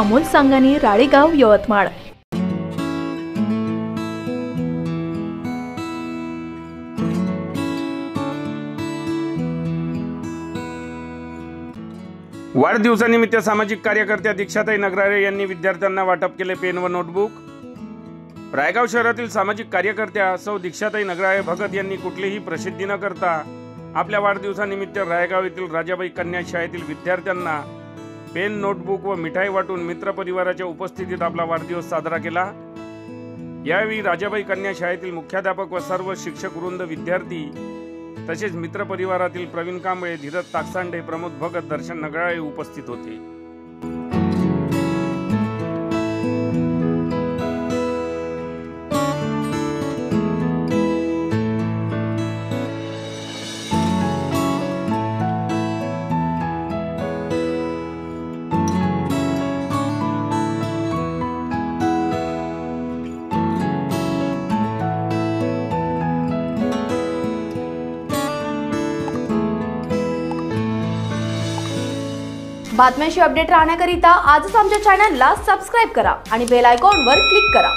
अमोल सांगानी, राळेगाव, यवतमाळ। वाढदिवसानिमित्त सामाजिक कार्यकर्त्या दीक्षाताई नगराळे यांनी विद्यार्थ्यांना वाटप केले पेन व नोटबुक। रायगाव शहरातील सामाजिक कार्यकर्त्या सौ दीक्षाताई नगराळे भगत यांनी कुठलीही प्रसिद्धी न करता आपल्या वाढदिवसानिमित्त रायगाव येथील राजाबाई कन्या शाळेतील विद्यार्थ्यांना पेन, नोटबुक व मिठाई वाटून मित्रपरिवाराच्या उपस्थितीत आपला वाढदिवस साजरा केला। यावेळी राजाबाई कन्या शाळेतील मुख्याध्यापक व सर्व शिक्षक वृंद, विद्यार्थी तसेच मित्रपरिवारातील प्रवीण कांबळे, धीरज ताकसांडे, प्रमोद भगत, दर्शन नगराळे उपस्थित होते। बातम्यांशी अपडेट राहण्याकरिता आजच आमच्या चॅनलला सबस्क्राइब करा आणि बेल आयकॉनवर क्लिक करा।